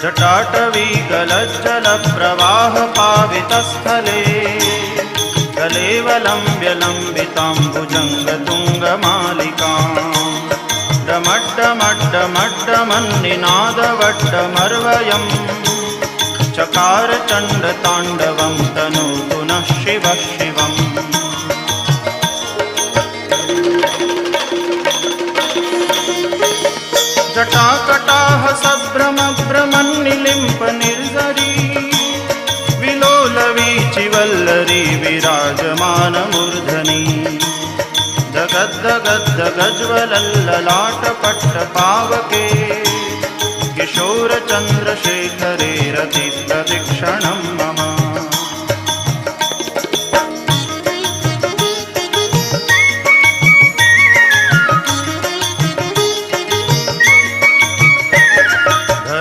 जटाटवी गलज्जलप्रवाहपावितस्थले कलेवलम्ब्यलम्बिताम्बुजङ्गतुङ्गमालिकाम् डमड्डमड्डमड्डमन्निनादवड्डमर्वयम् चकार चण्डताण्डवं तनु पुनः शिवः शिवम्। जटाकटाह सभ्रमभ्रमन्निलिम्प निर्झरी विलोलवीचिवल्लरी विराजमानमूर्धनि जगद्दगद्दगज्वलल्ललाटपट्टपावके किशोरचन्द्रशेखरे रतिप्रदक्षिणम्